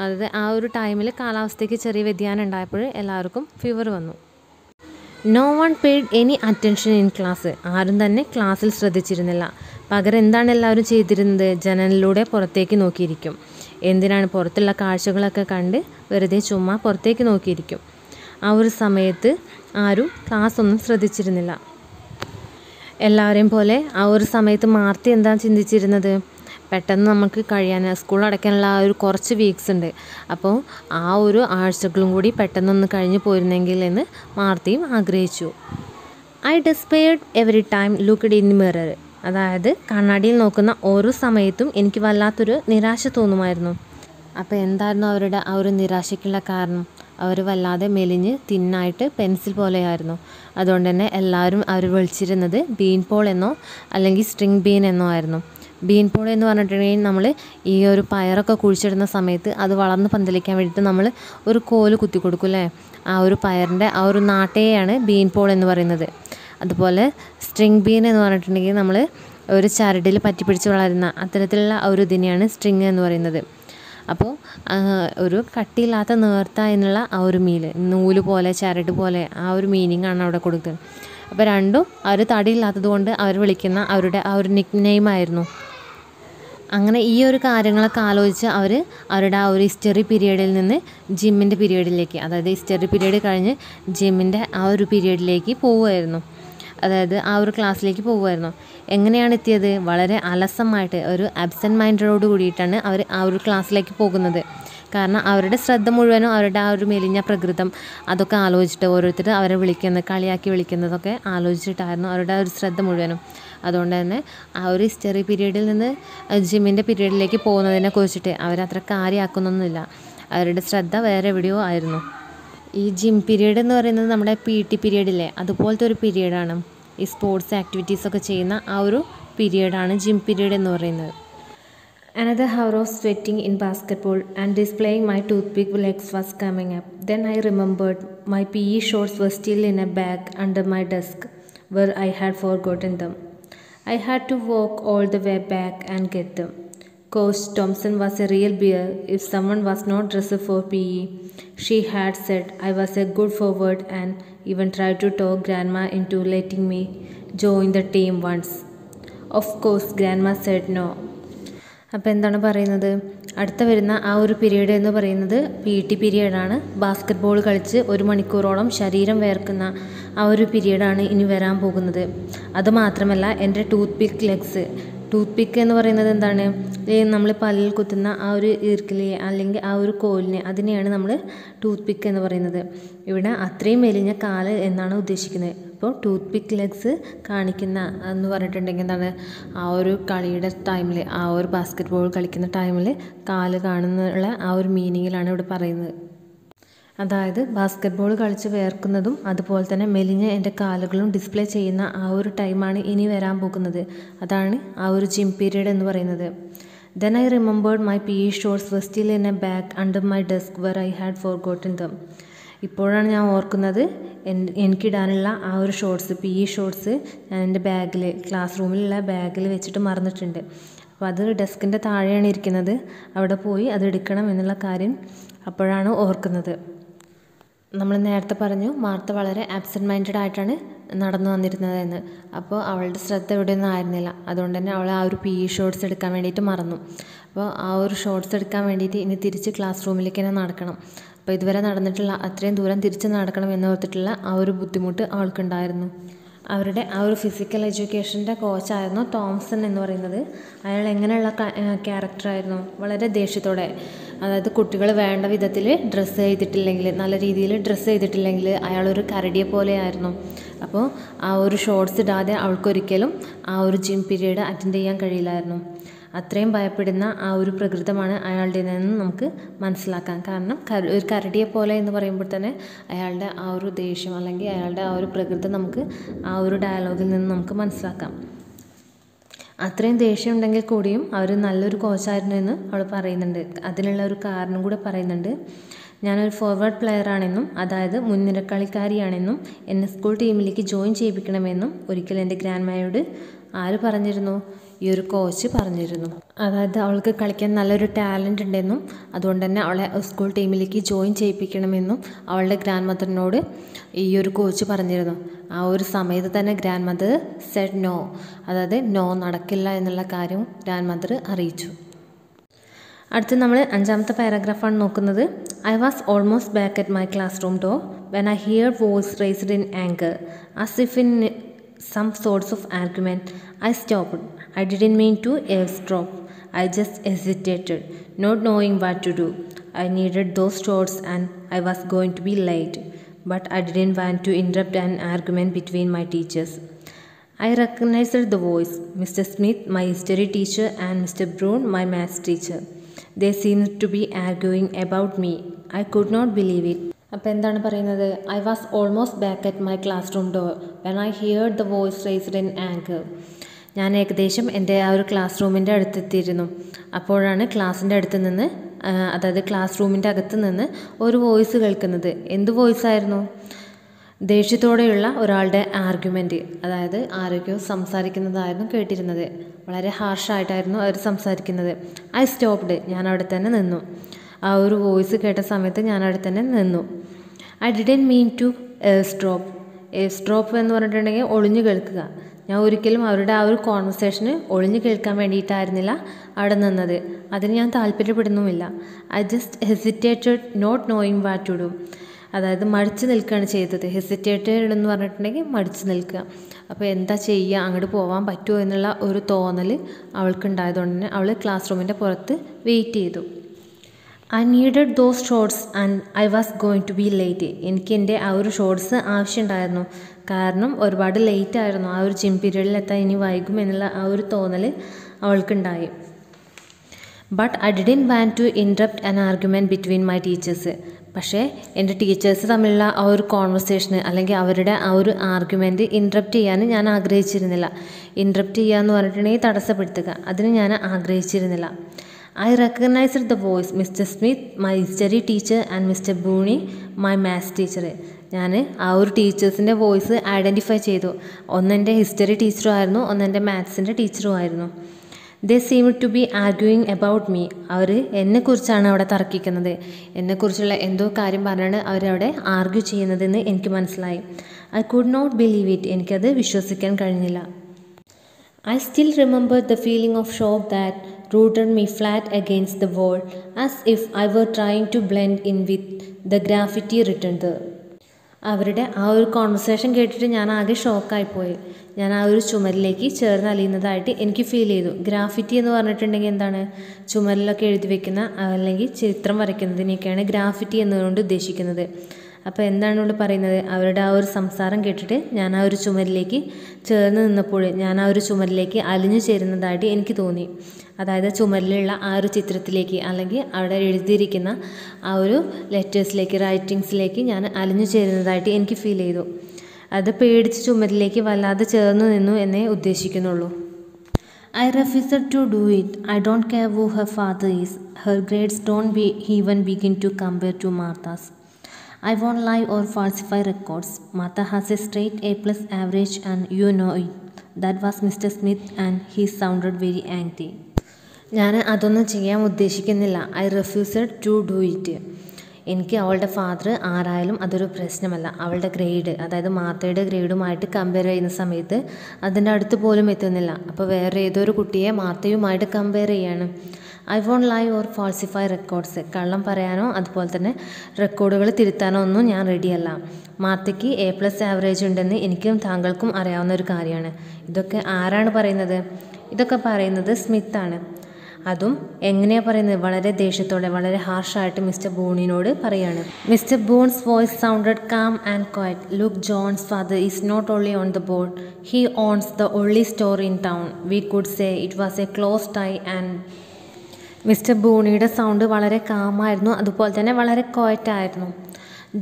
അതായത് ആ ഒരു ടൈമിൽ കാലാവസ്ഥയ്ക്ക് ചെറിയ വ്യതിയാനം ഉണ്ടായപ്പോൾ എല്ലാവർക്കും ഫീവർ വന്നു. No one paid any attention in class. ആരും തന്നെ ക്ലാസ്സിൽ ശ്രദ്ധിച്ചിരുന്നില്ല. പകരം എന്താണ് എല്ലാവരും ചെയ്തിരുന്നത്? ജനലിലൂടെ പുറത്തേക്ക് നോക്കിയിരിക്കും. എന്തിനാണ്? പുറത്തുള്ള കാഴ്ചകളൊക്കെ കണ്ട് വെറുതെ ചുമ്മാ പുറത്തേക്ക് നോക്കിയിരിക്കും. ആ ഒരു സമയത്ത് ആരും ക്ലാസ് ഒന്നും ശ്രദ്ധിച്ചിരുന്നില്ല. എല്ലാവരെയും പോലെ ആ ഒരു സമയത്ത് മാർത്തി എന്താ ചിന്തിച്ചിരുന്നത്? പെട്ടെന്ന് നമുക്ക് കഴിയാൻ സ്കൂൾ അടയ്ക്കാനുള്ള ആ ഒരു കുറച്ച് വീക്സ് ഉണ്ട്, അപ്പോൾ ആ ഒരു ആഴ്ചകളും കൂടി പെട്ടെന്നൊന്ന് കഴിഞ്ഞ് പോയിരുന്നെങ്കിൽ എന്ന് മാർത്തിയും ആഗ്രഹിച്ചു. I despaired every time looked in mirror. അതായത് കണ്ണാടിയിൽ നോക്കുന്ന ഓരോ സമയത്തും എനിക്ക് വല്ലാത്തൊരു നിരാശ തോന്നുമായിരുന്നു. അപ്പോൾ എന്തായിരുന്നു അവരുടെ ആ ഒരു നിരാശയ്ക്കുള്ള കാരണം? അവർ വല്ലാതെ മെലിഞ്ഞ് തിന്നായിട്ട് പെൻസിൽ പോലെയായിരുന്നു. അതുകൊണ്ട് തന്നെ എല്ലാവരും അവർ വിളിച്ചിരുന്നത് ബീൻ പോൾ എന്നോ അല്ലെങ്കിൽ സ്ട്രിങ് ബീൻ എന്നോ ആയിരുന്നു. ബീൻ പോൾ എന്ന് പറഞ്ഞിട്ടുണ്ടെങ്കിൽ നമ്മൾ ഈ ഒരു പയറൊക്കെ കുഴിച്ചിടുന്ന സമയത്ത് അത് വളർന്ന് പന്തലിക്കാൻ വേണ്ടിയിട്ട് നമ്മൾ ഒരു കോല് കുത്തി കൊടുക്കും അല്ലേ? ആ ഒരു പയറിൻ്റെ ആ ഒരു നാട്ടയെയാണ് ബീൻ പോൾ എന്ന് പറയുന്നത്. അതുപോലെ സ്ട്രിങ് ബീൻ എന്ന് പറഞ്ഞിട്ടുണ്ടെങ്കിൽ നമ്മൾ ഒരു ചരടിൽ പറ്റിപ്പിടിച്ച് വളരുന്ന അത്തരത്തിലുള്ള ഒരു ഇതിനെയാണ് സ്ട്രിങ് എന്ന് പറയുന്നത്. അപ്പോൾ ഒരു കട്ടിയില്ലാത്ത നേർത്ത എന്നുള്ള ആ ഒരു നൂല് പോലെ ചരട് പോലെ ആ ഒരു മീനിങ് ആണ് അവിടെ കൊടുക്കുന്നത്. അപ്പോൾ രണ്ടും അവർ തടിയില്ലാത്തത് കൊണ്ട് അവർ വിളിക്കുന്ന അവരുടെ ആ ഒരു നിക് നെയിമായിരുന്നു. അങ്ങനെ ഈ ഒരു കാര്യങ്ങളൊക്കെ ആലോചിച്ച് അവർ അവരുടെ ആ ഒരു ഹിസ്റ്ററി പീരീഡിൽ നിന്ന് ജിമ്മിൻ്റെ പീരീഡിലേക്ക്, അതായത് ഹിസ്റ്ററി പീരീഡ് കഴിഞ്ഞ് ജിമ്മിൻ്റെ ആ ഒരു പീരീഡിലേക്ക് പോവുമായിരുന്നു. അതായത് ആ ഒരു ക്ലാസ്സിലേക്ക് പോകുമായിരുന്നു. എങ്ങനെയാണ് എത്തിയത്? വളരെ അലസമായിട്ട് ഒരു ആബ്സെൻറ്റ് മൈൻഡോട് കൂടിയിട്ടാണ് അവർ ആ ഒരു ക്ലാസ്സിലേക്ക് പോകുന്നത്. കാരണം അവരുടെ ശ്രദ്ധ മുഴുവനും അവരുടെ ആ ഒരു മെലിഞ്ഞ പ്രകൃതം അതൊക്കെ ആലോചിച്ചിട്ട് ഓരോരുത്തർ അവരെ കളിയാക്കി വിളിക്കുന്നതൊക്കെ ആലോചിച്ചിട്ടായിരുന്നു അവരുടെ ആ ഒരു ശ്രദ്ധ മുഴുവനും. അതുകൊണ്ട് തന്നെ ആ ഒരു ഹിസ്റ്ററി പീരീഡിൽ നിന്ന് ജിമ്മിൻ്റെ പീരീഡിലേക്ക് പോകുന്നതിനെ കുറിച്ചിട്ട് അവരത്ര കാര്യമാക്കുന്നൊന്നുമില്ല. അവരുടെ ശ്രദ്ധ വേറെ എവിടെയോ ആയിരുന്നു. ഈ ജിം പീരീഡ് എന്ന് പറയുന്നത് നമ്മുടെ PT പീരീഡില്ലേ, അതുപോലത്തെ ഒരു പീരീഡാണ്. ഈ സ്പോർട്സ് ആക്ടിവിറ്റീസൊക്കെ ചെയ്യുന്ന ആ ഒരു പീരീഡാണ് ജിം പീരീഡ് എന്ന് പറയുന്നത്. Another hour of sweating in basketball and displaying my toothpick legs was coming up. Then I remembered my PE shorts were still in a bag under my desk where I had forgotten them. I had to walk all the way back and get them. Coach Thompson was a real bear if someone was not dressed for PE. She had said I was a good forward and even tried to talk Grandma into letting me join the team once. Of course, Grandma said no. അപ്പോൾ എന്താണ് പറയുന്നത്, അടുത്ത വരുന്ന ആ ഒരു period എന്ന് പറയുന്നത് PT പീരീഡാണ്. Basketball കളിച്ച് 1 മണിക്കൂറോളം ശരീരം വേർക്കുന്ന ആ ഒരു പീരീഡാണ് ഇനി വരാൻ പോകുന്നത്. അതുമാത്രമല്ല എൻ്റെ ടൂത്ത് പിക്ക് എന്ന് പറയുന്നത് എന്താണ്, നമ്മൾ പല്ലിൽ കുത്തുന്ന ആ ഒരു ഈർക്കിലെ അല്ലെങ്കിൽ ആ ഒരു കോലിനെ, അതിനെയാണ് നമ്മൾ ടൂത്ത് പിക്ക് എന്ന് പറയുന്നത്. ഇവിടെ അത്രയും മെലിഞ്ഞ കാല് എന്നാണ് ഉദ്ദേശിക്കുന്നത്. അപ്പോൾ ടൂത്ത് പിക്ക് ലെഗ്സ് കാണിക്കുന്ന എന്ന് പറഞ്ഞിട്ടുണ്ടെങ്കിൽ എന്താണ്, ആ ഒരു കളിയുടെ ടൈമിൽ, ആ ഒരു ബാസ്കറ്റ്ബോൾ കളിക്കുന്ന ടൈമിൽ കാല് കാണുന്നുള്ള ആ ഒരു മീനിങ്ങിലാണ് ഇവിടെ പറയുന്നത്. അതായത് ബാസ്കറ്റ്ബോൾ കളിച്ച് വേർക്കുന്നതും അതുപോലെ തന്നെ മെലിഞ്ഞ എൻ്റെ കാലുകളും ഡിസ്പ്ലേ ചെയ്യുന്ന ആ ഒരു ടൈമാണ് ഇനി വരാൻ പോകുന്നത്. അതാണ് ആ ഒരു ജിം പീരീഡ് എന്ന് പറയുന്നത്. Then I remembered my PE shorts were still in a bag under my desk where I had forgotten them. ഇപ്പോഴാണ് ഞാൻ ഓർക്കുന്നത് എനിക്കിടാനുള്ള ആ ഒരു PE ഷോർട്സ് ഞാൻ എൻ്റെ ബാഗിൽ, ക്ലാസ് റൂമിലുള്ള ബാഗിൽ വെച്ചിട്ട് മറന്നിട്ടുണ്ട്. അപ്പോൾ അത് ഡെസ്കിൻ്റെ താഴെയാണ് ഇരിക്കുന്നത്, അവിടെ പോയി അത് എടുക്കണം എന്നുള്ള കാര്യം അപ്പോഴാണ് ഓർക്കുന്നത്. നമ്മൾ നേരത്തെ പറഞ്ഞു മാർത്ത വളരെ ആബ്സെൻറ്റ് മൈൻഡഡ് ആയിട്ടാണ് നടന്നു വന്നിരുന്നതെന്ന്. അപ്പോൾ അവളുടെ ശ്രദ്ധ എവിടെയൊന്നും ആയിരുന്നില്ല. അതുകൊണ്ട് തന്നെ അവൾ ആ ഒരു PE ഷോർട്സ് എടുക്കാൻ വേണ്ടിയിട്ട് മറന്നു. അപ്പോൾ ആ ഒരു ഷോർട്സ് എടുക്കാൻ വേണ്ടിയിട്ട് ഇനി തിരിച്ച് ക്ലാസ് റൂമിലേക്ക് തന്നെ നടക്കണം. അപ്പോൾ ഇതുവരെ നടന്നിട്ടുള്ള അത്രയും ദൂരം തിരിച്ച് നടക്കണം എന്നോർത്തിട്ടുള്ള ആ ഒരു ബുദ്ധിമുട്ട് അവൾക്കുണ്ടായിരുന്നു. അവരുടെ ആ ഒരു ഫിസിക്കൽ എഡ്യൂക്കേഷൻ്റെ കോച്ചായിരുന്നു തോംസൺ എന്ന് പറയുന്നത്. അയാൾ എങ്ങനെയുള്ള ക്യാരക്ടറായിരുന്നു, വളരെ ദേഷ്യത്തോടെ, അതായത് കുട്ടികൾ വേണ്ട വിധത്തിൽ ഡ്രസ്സ് ചെയ്തിട്ടില്ലെങ്കിൽ, നല്ല രീതിയിൽ ഡ്രസ്സ് ചെയ്തിട്ടില്ലെങ്കിൽ അയാളൊരു കരടിയെ പോലെയായിരുന്നു. അപ്പോൾ ആ ഒരു ഷോർട്സ് ഇടാതെ അവൾക്കൊരിക്കലും ആ ഒരു ജിം പീരീഡ് അറ്റൻഡ് ചെയ്യാൻ കഴിയില്ലായിരുന്നു. അത്രയും ഭയപ്പെടുന്ന ആ ഒരു പ്രകൃതമാണ് അയാളുടെ നിന്ന് നമുക്ക് മനസ്സിലാക്കാം. കാരണം ഒരു കരടിയെ പോലെ എന്ന് പറയുമ്പോൾ തന്നെ അയാളുടെ ആ ഒരു ദേഷ്യം അല്ലെങ്കിൽ അയാളുടെ ആ ഒരു പ്രകൃതം നമുക്ക് ആ ഒരു ഡയലോഗിൽ നിന്ന് നമുക്ക് മനസ്സിലാക്കാം. അത്രയും ദേഷ്യം ഉണ്ടെങ്കിൽ കൂടിയും അവർ നല്ലൊരു കോച്ചായിരുന്നു എന്ന് അവൾ പറയുന്നുണ്ട്. അതിനുള്ള ഒരു കാരണം കൂടെ പറയുന്നുണ്ട്. ഞാനൊരു ഫോർവേഡ് പ്ലെയറാണെന്നും, അതായത് മുൻനിരക്കളിക്കാരിയാണെന്നും, എന്നെ സ്കൂൾ ടീമിലേക്ക് ജോയിൻ ചെയ്യിപ്പിക്കണമെന്നും ഒരിക്കൽ എൻ്റെ ഗ്രാൻഡ്മയോട് ആര് പറഞ്ഞിരുന്നു? ഈ ഒരു കോച്ച് പറഞ്ഞിരുന്നു. അതായത് അവൾക്ക് കളിക്കാൻ നല്ലൊരു ടാലൻ്റ് ഉണ്ടെന്നും അതുകൊണ്ട് തന്നെ അവളെ സ്കൂൾ ടീമിലേക്ക് ജോയിൻ ചെയ്യിപ്പിക്കണമെന്നും അവളുടെ ഗ്രാൻഡ് മദറിനോട് ഈ ഒരു കോച്ച് പറഞ്ഞിരുന്നു. ആ ഒരു സമയത്ത് തന്നെ ഗ്രാൻഡ് മദർ സെഡ് നോ, അതായത് നോ, നടക്കില്ല എന്നുള്ള കാര്യം ഗ്രാൻഡ് മദർ അറിയിച്ചു. അടുത്ത് നമ്മൾ 5ാമത്തെ പാരഗ്രാഫാണ് നോക്കുന്നത്. I was almost back at my classroom door when I heard voice raised in anger, as if in some sorts of argument. I stopped. I didn't mean to eavesdrop. I just hesitated, not knowing what to do. I needed those shorts and I was going to be late, but I didn't want to interrupt an argument between my teachers. I recognized the voice, Mr. Smith, my history teacher, and Mr. Brown, my maths teacher. They seemed to be arguing about me. I could not believe it. അപ്പോൾ എന്താണ് പറയുന്നത്? I was almost back at my classroom door when I heard the voice raised in anger. ഞാൻ ഏകദേശം എൻ്റെ ആ ഒരു class റൂമിൻ്റെ അടുത്തെത്തിയിരുന്നു. അപ്പോഴാണ് ക്ലാസ്സിൻ്റെ അടുത്ത് നിന്ന്, അതായത് ക്ലാസ് റൂമിൻ്റെ അകത്ത് നിന്ന് ഒരു വോയിസ് കേൾക്കുന്നത്. എന്ത് വോയിസായിരുന്നു? ദേഷ്യത്തോടെയുള്ള ഒരാളുടെ ആർഗ്യുമെൻറ്റ്, അതായത് ആരൊക്കെയോ സംസാരിക്കുന്നതായിരുന്നു കേട്ടിരുന്നത്. വളരെ ഹാർഷായിട്ടായിരുന്നു അവർ സംസാരിക്കുന്നത്. ഐ സ്റ്റോപ്ഡ്, ഞാൻ അവിടെ തന്നെ നിന്നു. ആ ഒരു വോയിസ് കേട്ട സമയത്ത് ഞാൻ അവിടെ തന്നെ നിന്നു. ഐ ഡിഡൻറ്റ് മീൻ ടു എവ്സ്ഡ്രോപ്പ് എന്ന് പറഞ്ഞിട്ടുണ്ടെങ്കിൽ ഒളിഞ്ഞു കേൾക്കുക. ഞാൻ ഒരിക്കലും അവരുടെ ആ ഒരു കോൺവെർസേഷന് ഒളിഞ്ഞു കേൾക്കാൻ വേണ്ടിയിട്ടായിരുന്നില്ല അവിടെ നിന്നത്. അതിന് ഞാൻ താല്പര്യപ്പെടുന്നുമില്ല. I just hesitated, not knowing what to do, അതായത് മടിച്ചു നിൽക്കുകയാണ് ചെയ്തത്. ഹെസിറ്റേറ്റഡ് എന്ന് പറഞ്ഞിട്ടുണ്ടെങ്കിൽ മടിച്ചു നിൽക്കുക. അപ്പോൾ എന്താ ചെയ്യുക, അങ്ങോട്ട് പോകാൻ പറ്റുമോ എന്നുള്ള ഒരു തോന്നൽ അവൾക്കുണ്ടായതുകൊണ്ട് തന്നെ അവൾ ക്ലാസ് റൂമിൻ്റെ പുറത്ത് വെയിറ്റ് ചെയ്തു. I needed those shorts and I was going to be late. എനിക്ക് എൻ്റെ ആ ഒരു ഷോർട്സ് ആവശ്യമുണ്ടായിരുന്നു, കാരണം ഒരുപാട് ലേറ്റ് ആയിരുന്നു. ആ ഒരു ജിം പീരീഡിലെത്താൻ ഇനി വൈകും എന്നുള്ള ആ ഒരു തോന്നൽ അവൾക്കുണ്ടായി. But I didn't want to interrupt an argument between my teachers. പക്ഷേ എൻ്റെ ടീച്ചേഴ്സ് തമ്മിലുള്ള ആ ഒരു കോൺവെർസേഷന് അല്ലെങ്കിൽ അവരുടെ ആ ഒരു ആർഗ്യുമെൻറ്റ് ഇൻറ്ററപ്റ്റ് ചെയ്യാൻ ഞാൻ ആഗ്രഹിച്ചിരുന്നില്ല. ഇൻറ്ററപ്റ്റ് ചെയ്യുക എന്ന് പറഞ്ഞിട്ടുണ്ടെങ്കിൽ തടസ്സപ്പെടുത്തുക, അതിന് ഞാൻ ആഗ്രഹിച്ചിരുന്നില്ല. I recognised the voice mister Smith, my history teacher, and mister Boone, my maths teacher. ഞാൻ ആ ഒരു ടീച്ചേഴ്സിൻ്റെ വോയിസ് ഐഡൻറ്റിഫൈ ചെയ്തു. ഒന്നെൻ്റെ ഹിസ്റ്ററി ടീച്ചറും ആയിരുന്നു, ഒന്നെൻ്റെ മാത്സിൻ്റെ ടീച്ചറും ആയിരുന്നു. They seem to be arguing about me. അവർ എന്നെക്കുറിച്ചാണ് അവിടെ തർക്കിക്കുന്നത്. എന്നെക്കുറിച്ചുള്ള എന്തോ കാര്യം പറഞ്ഞാണ് അവരവിടെ ആർഗ്യൂ ചെയ്യുന്നതെന്ന് എനിക്ക് മനസ്സിലായി. I could not believe it. എനിക്കത് വിശ്വസിക്കാൻ കഴിഞ്ഞില്ല. I still remember the feeling of shock that rooted me flat against the wall, as if I were trying to blend in with the graffiti written there. അവരുടെ ആ ഒരു conversation കേട്ടിട്ട് ഞാൻ ആകെ ഷോക്കായിപ്പോയി. ഞാൻ ആ ഒരു ചുമരിലേക്ക് ചേർന്ന് അലിയുന്നതായിട്ട് എനിക്ക് ഫീൽ ചെയ്തു. ഗ്രാഫിറ്റി എന്ന് പറഞ്ഞിട്ടുണ്ടെങ്കിൽ എന്താണ്? ചുമരിലൊക്കെ എഴുതി വെക്കുന്ന അല്ലെങ്കിൽ ചിത്രം വരയ്ക്കുന്നതിനെയൊക്കെയാണ് ഗ്രാഫിറ്റി എന്നുകൊണ്ട് ഉദ്ദേശിക്കുന്നത്. അപ്പോൾ എന്താണ് ഇവിടെ പറയുന്നത്? അവരുടെ ആ ഒരു സംസാരം കേട്ടിട്ട് ഞാൻ ആ ഒരു ചുമരിലേക്ക് ചേർന്ന് നിന്നപ്പോൾ ഞാൻ ആ ഒരു ചുമരിലേക്ക് അലിഞ്ഞു ചേരുന്നതായിട്ട് എനിക്ക് തോന്നി. അതായത് ചുമരിലുള്ള ആ ഒരു ചിത്രത്തിലേക്ക് അല്ലെങ്കിൽ അവിടെ എഴുതിയിരിക്കുന്ന ആ ഒരു ലെറ്റേഴ്സിലേക്ക്, റൈറ്റിങ്സിലേക്ക് ഞാൻ അലിഞ്ഞു ചേരുന്നതായിട്ട് എനിക്ക് ഫീൽ ചെയ്തു. അത് പേടിച്ച് ചുമരിലേക്ക് വല്ലാതെ ചേർന്ന് നിന്നു എന്നേ ഉദ്ദേശിക്കുന്നുള്ളൂ. I refused to do it. I don't care who her father is. Her grades don't even begin to compare to Martha's. I won't lie or falsify records. Martha has a straight A+ average and you know it. That was Mr. Smith and he sounded very angry. ഞാൻ അതൊന്നും ചെയ്യാൻ ഉദ്ദേശിക്കുന്നില്ല. I refused to do it. എനിക്ക് അവളുടെ father ആരായാലും അതൊരു പ്രശ്നമല്ല. അവളുടെ ഗ്രേഡ്, അതായത് മാർത്തയുടെ ഗ്രേഡുമായിട്ട് കമ്പയർ ചെയ്യുന്ന സമയത്ത് അതിൻ്റെ അടുത്ത് പോലും എത്തുന്നില്ല. അപ്പോൾ വേറെ ഏതൊരു കുട്ടിയെ മാർത്തയുമായിട്ട് കമ്പയർ ചെയ്യാണ്. I won't lie or falsify records. കള്ളം പറയാനോ അതുപോലെ തന്നെ റെക്കോർഡുകൾ തിരുത്താനോ ഒന്നും ഞാൻ റെഡിയല്ല. മാർത്തയ്ക്ക് A+ ആവറേജ് ഉണ്ടെന്ന് എനിക്കും താങ്കൾക്കും അറിയാവുന്ന ഒരു കാര്യമാണ്. ഇതൊക്കെ ആരാണ് പറയുന്നത്? ഇതൊക്കെ പറയുന്നത് സ്മിത്താണ്. അതും എങ്ങനെയാണ് പറയുന്നത്? വളരെ ദേഷ്യത്തോടെ, വളരെ ഹാർഷായിട്ട് മിസ്റ്റർ ബൂണിനോട് പറയാണ്. Mister Boone's voice sounded calm and quiet. Look, John's father is not only on the board, he owns the only store in town. We could say it was a close tie and mister ബൂണിയുടെ sound വളരെ കാമായിരുന്നു, അതുപോലെ തന്നെ വളരെ ക്വയറ്റായിരുന്നു.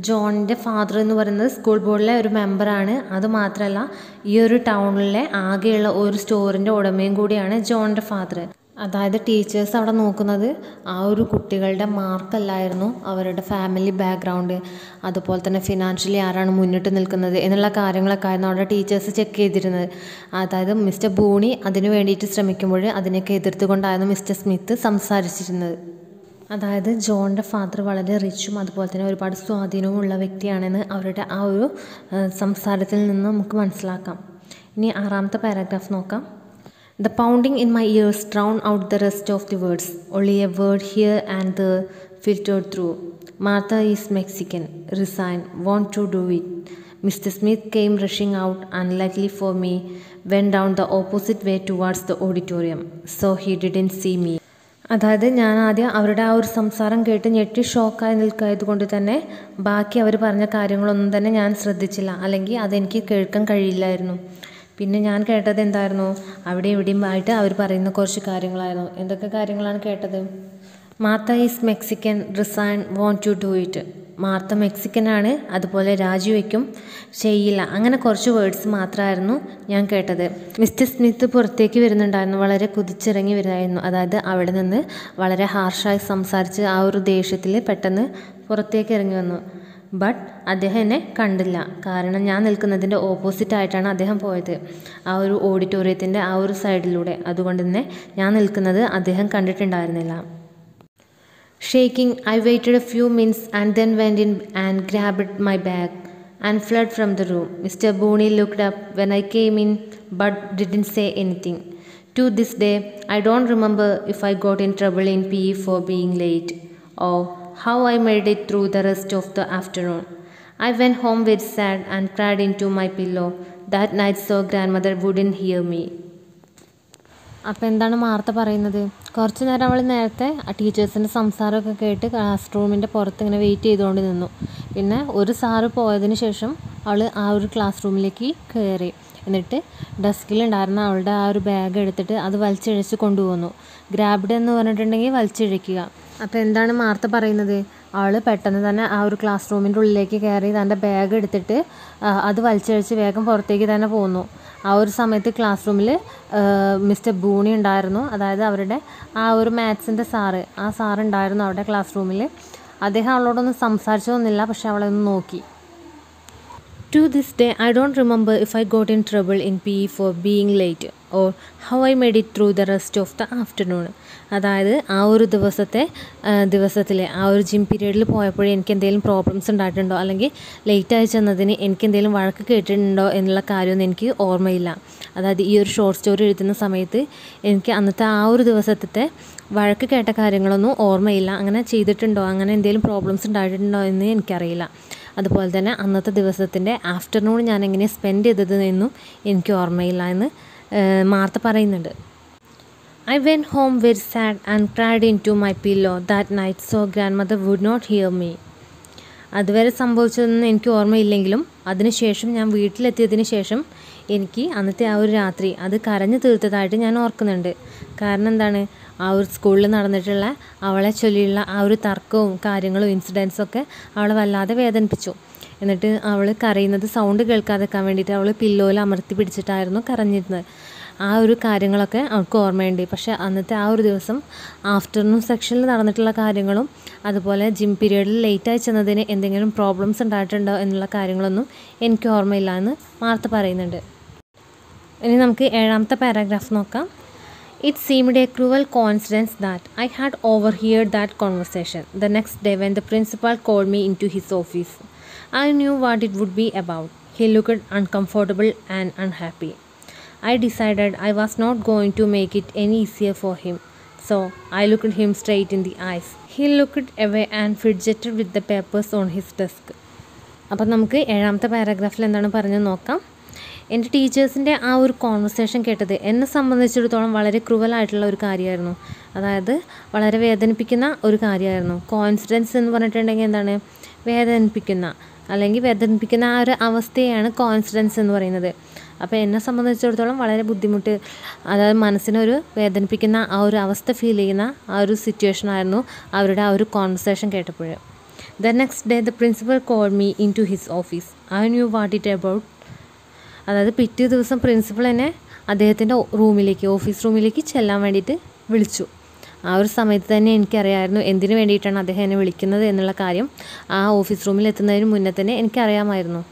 ജോണിൻ്റെ father എന്ന് പറയുന്നത് school ബോർഡിലെ ഒരു മെമ്പറാണ്. അതുമാത്രമല്ല ഈ ഒരു ടൗണിലെ ആകെയുള്ള ഒരു സ്റ്റോറിൻ്റെ ഉടമയും കൂടിയാണ് ജോണിൻ്റെ ഫാദർ. അതായത് ടീച്ചേഴ്സ് അവിടെ നോക്കുന്നത് ആ ഒരു കുട്ടികളുടെ മാർക്കല്ലായിരുന്നു, അവരുടെ ഫാമിലി ബാക്ക്ഗ്രൗണ്ട്, അതുപോലെ തന്നെ ഫിനാൻഷ്യലി ആരാണ് മുന്നിട്ട് നിൽക്കുന്നത് എന്നുള്ള കാര്യങ്ങളൊക്കെ ആയിരുന്നു അവിടെ ടീച്ചേഴ്സ് ചെക്ക് ചെയ്തിരുന്നത്. അതായത് മിസ്റ്റർ ബൂണി അതിന് വേണ്ടിയിട്ട് ശ്രമിക്കുമ്പോൾ അതിനൊക്കെ എതിർത്തുകൊണ്ടായിരുന്നു മിസ്റ്റർ സ്മിത്ത് സംസാരിച്ചിരുന്നത്. അതായത് ജോണിൻ്റെ ഫാദർ വളരെ റിച്ചും അതുപോലെ തന്നെ ഒരുപാട് സ്വാധീനവും ഉള്ള വ്യക്തിയാണെന്ന് അവരുടെ ആ ഒരു സംസാരത്തിൽ നിന്ന് നമുക്ക് മനസ്സിലാക്കാം. ഇനി 6ാമത്തെ പാരഗ്രാഫ് നോക്കാം. The pounding in my ears drowned out the rest of the words. Only a word here and there filtered through. Martha is Mexican. Resign. Want to do it. Mr. Smith came rushing out, unluckily for me, went down the opposite way towards the auditorium. So he didn't see me. അതായത് ഞാൻ ആദ്യം അവരുടെ ആ ഒരു സംസാരം കേട്ട് ഞെട്ടി ഷോക്കായി നിൽക്കായത് കൊണ്ട് തന്നെ ബാക്കി അവർ പറഞ്ഞ കാര്യങ്ങളൊന്നും തന്നെ ഞാൻ ശ്രദ്ധിച്ചില്ല, അല്ലെങ്കിൽ അതെനിക്ക് കേൾക്കാൻ കഴിയില്ലായിരുന്നു. പിന്നെ ഞാൻ കേട്ടത് എന്തായിരുന്നു? അവിടെ ഇവിടെയും ആയിട്ട് അവർ പറയുന്ന കുറച്ച് കാര്യങ്ങളായിരുന്നു. എന്തൊക്കെ കാര്യങ്ങളാണ് കേട്ടത്? Martha is Mexican, resign, won't to do it. Martha മെക്സിക്കനാണ്, അതുപോലെ രാജിവെക്കും, ചെയ്യില്ല, അങ്ങനെ കുറച്ച് വേർഡ്സ് മാത്രമായിരുന്നു ഞാൻ കേട്ടത്. മിസ്റ്റർ സ്മിത്ത് പുറത്തേക്ക് വരുന്നുണ്ടായിരുന്നു, വളരെ കുതിച്ചിറങ്ങി വരുമായിരുന്നു. അതായത് അവിടെ നിന്ന് വളരെ ഹാർഷായി സംസാരിച്ച് ആ ഒരു ദേഷ്യത്തിൽ പെട്ടെന്ന് പുറത്തേക്ക് ഇറങ്ങി വന്നു. ബട്ട് അദ്ദേഹം എന്നെ കണ്ടില്ല, കാരണം ഞാൻ നിൽക്കുന്നതിൻ്റെ ഓപ്പോസിറ്റ് ആയിട്ടാണ് അദ്ദേഹം പോയത്, ആ ഒരു ഓഡിറ്റോറിയത്തിൻ്റെ ആ ഒരു സൈഡിലൂടെ. അതുകൊണ്ട് തന്നെ ഞാൻ നിൽക്കുന്നത് അദ്ദേഹം കണ്ടിട്ടുണ്ടായിരുന്നില്ല. Shaking, I waited a few minutes and then went in and grabbed my bag and fled from the room. Mr. Booney looked up when I came in but didn't say anything. To this day, I don't remember if I got in trouble in PE for being late or how I made it through the rest of the afternoon. I went home very sad and cried into my pillow that night so grandmother wouldn't hear me. അപ്പോൾ എന്താണ് Martha പറയുന്നത്? കുറച്ച് നേരം അവൾ നേരത്തെ ടീച്ചേഴ്സിൻ്റെ സംസാരമൊക്കെ കേട്ട് class റൂമിൻ്റെ പുറത്ത് ഇങ്ങനെ വെയിറ്റ് ചെയ്തുകൊണ്ട് നിന്നു. പിന്നെ ഒരു സാറ് പോയതിന് ശേഷം അവൾ ആ ഒരു ക്ലാസ് റൂമിലേക്ക് കയറി. എന്നിട്ട് ഡെസ്കിലുണ്ടായിരുന്ന അവളുടെ ആ ഒരു ബാഗ് എടുത്തിട്ട് അത് വലിച്ചിഴച്ച് കൊണ്ടുപോകുന്നു. ഗ്രാബ്ഡ് എന്ന് പറഞ്ഞിട്ടുണ്ടെങ്കിൽ വലിച്ചിഴയ്ക്കുക. അപ്പോൾ എന്താണ് മാർത്ത പറയുന്നത്? അവൾ പെട്ടെന്ന് തന്നെ ആ ഒരു ക്ലാസ് റൂമിൻ്റെ ഉള്ളിലേക്ക് കയറി തൻ്റെ ബാഗ് എടുത്തിട്ട് അത് വലിച്ചിഴച്ച് വേഗം പുറത്തേക്ക് തന്നെ പോകുന്നു. ആ ഒരു സമയത്ത് ക്ലാസ് റൂമിൽ മിസ്റ്റർ ബൂണി ഉണ്ടായിരുന്നു. അതായത് അവരുടെ ആ ഒരു മാത്സിൻ്റെ സാറ്, ആ സാറുണ്ടായിരുന്നു അവിടെ ക്ലാസ് റൂമിൽ. അദ്ദേഹം അവളോടൊന്നും സംസാരിച്ചൊന്നുമില്ല, പക്ഷെ അവളെ ഒന്ന് നോക്കി. To this day, I don't remember if I got in trouble in PE for being late or how I made it through the rest of the afternoon. അതായത് ആ ഒരു ദിവസത്തിലെ ആ ഒരു ജിം പീരീഡിൽ പോയപ്പോഴേ എനിക്ക് എന്തെങ്കിലും പ്രോബ്ലംസ് ഉണ്ടായിട്ടുണ്ടോ, അല്ലെങ്കിൽ ലേറ്റായി ചെന്നതിന് എനിക്ക് എന്തെങ്കിലും വഴക്ക് കേട്ടിട്ടുണ്ടോ എന്നുള്ള കാര്യമൊന്നും എനിക്ക് ഓർമ്മയില്ല. അതായത് ഈ ഒരു ഷോർട്ട് സ്റ്റോറി എഴുതുന്ന സമയത്ത് എനിക്ക് അന്നത്തെ ആ ഒരു ദിവസത്തെ വഴക്ക് കേട്ട കാര്യങ്ങളൊന്നും ഓർമ്മയില്ല. അങ്ങനെ ചെയ്തിട്ടുണ്ടോ, അങ്ങനെ എന്തെങ്കിലും പ്രോബ്ലംസ് ഉണ്ടായിട്ടുണ്ടോ എന്ന് എനിക്കറിയില്ല. അതുപോലെ തന്നെ അന്നത്തെ ദിവസത്തിൻ്റെ ആഫ്റ്റർനൂൺ ഞാൻ എങ്ങനെ സ്പെൻഡ് ചെയ്തത് എന്നും എനിക്ക് ഓർമ്മയില്ല എന്ന് മാർത്ത പറയുന്നുണ്ട്. I went home very sad and cried into my pillow that night so grandmother would not hear me. അതുവരെ സംഭവിച്ചതൊന്നും എനിക്ക് ഓർമ്മയില്ലെങ്കിലും അതിനുശേഷം ഞാൻ വീട്ടിലെത്തിയതിന് ശേഷം എനിക്ക് അന്നത്തെ ആ ഒരു രാത്രി അത് കരഞ്ഞു തീർത്തതായിട്ട് ഞാൻ ഓർക്കുന്നുണ്ട്. കാരണം എന്താണ്, ആ ഒരു സ്കൂളിൽ നടന്നിട്ടുള്ള അവളെ ചൊല്ലിയുള്ള ആ ഒരു തർക്കവും കാര്യങ്ങളും ഇൻസിഡൻസൊക്കെ അവളെ വല്ലാതെ വേദനിപ്പിച്ചു. എന്നിട്ട് അവൾ കരയുന്നത് സൗണ്ട് കേൾക്കാതെക്കാൻ വേണ്ടിയിട്ട് അവൾ പില്ലോയിൽ അമർത്തി പിടിച്ചിട്ടായിരുന്നു കരഞ്ഞിരുന്നത്. ആ ഒരു കാര്യങ്ങളൊക്കെ അവൾക്ക് ഓർമ്മയുണ്ട്. പക്ഷേ അന്നത്തെ ആ ഒരു ദിവസം ആഫ്റ്റർനൂൺ സെക്ഷനിൽ നടന്നിട്ടുള്ള കാര്യങ്ങളും അതുപോലെ ജിം പീരീഡിൽ ലേറ്റായി ചെന്നതിന് എന്തെങ്കിലും പ്രോബ്ലംസ് ഉണ്ടായിട്ടുണ്ടോ എന്നുള്ള കാര്യങ്ങളൊന്നും എനിക്ക് ഓർമ്മയില്ല എന്ന് മാർത്ത പറയുന്നുണ്ട്. ഇനി നമുക്ക് 7ാമത്തെ പാരാഗ്രാഫ് നോക്കാം. It seemed a cruel coincidence that I had overheard that conversation the next day when the principal called me into his office. I knew what it would be about. He looked uncomfortable and unhappy. I decided I was not going to make it any easier for him, so I looked him straight in the eyes. He looked away and fidgeted with the papers on his desk. അപ്പോൾ നമുക്ക് 7ാമത്തെ പാരാഗ്രാഫിൽ എന്താണ് പറഞ്ഞത് നോക്കാം. എൻ്റെ ടീച്ചേഴ്സിൻ്റെ ആ ഒരു conversation കേട്ടത് എന്നെ സംബന്ധിച്ചിടത്തോളം വളരെ ക്രൂവലായിട്ടുള്ള ഒരു കാര്യമായിരുന്നു. അതായത് വളരെ വേദനിപ്പിക്കുന്ന ഒരു കാര്യമായിരുന്നു. കോയിൻസിഡൻസ് എന്ന് പറഞ്ഞിട്ടുണ്ടെങ്കിൽ എന്താണ്, വേദനിപ്പിക്കുന്ന ആ ഒരു അവസ്ഥയാണ് കോയിൻസിഡൻസ് എന്ന് പറയുന്നത്. അപ്പോൾ എന്നെ സംബന്ധിച്ചിടത്തോളം വളരെ ബുദ്ധിമുട്ട്, അതായത് മനസ്സിനൊരു വേദനിപ്പിക്കുന്ന ആ ഒരു അവസ്ഥ ഫീൽ ചെയ്യുന്ന ആ ഒരു സിറ്റുവേഷനായിരുന്നു അവരുടെ ആ ഒരു കോൺവെർസേഷൻ കേട്ടപ്പോൾ. The next day the principal called me into his office. I knew what it about. അതായത് പിറ്റേ ദിവസം പ്രിൻസിപ്പൾ എന്നെ അദ്ദേഹത്തിൻ്റെ ഓഫീസ് റൂമിലേക്ക് ചെല്ലാൻ വേണ്ടിയിട്ട് വിളിച്ചു. ആ ഒരു സമയത്ത് തന്നെ എനിക്കറിയാമായിരുന്നു എന്തിനു വേണ്ടിയിട്ടാണ് അദ്ദേഹം എന്നെ വിളിക്കുന്നത് എന്നുള്ള കാര്യം. ആ ഓഫീസ് റൂമിൽ എത്തുന്നതിന് മുന്നേ തന്നെ എനിക്കറിയാമായിരുന്നു.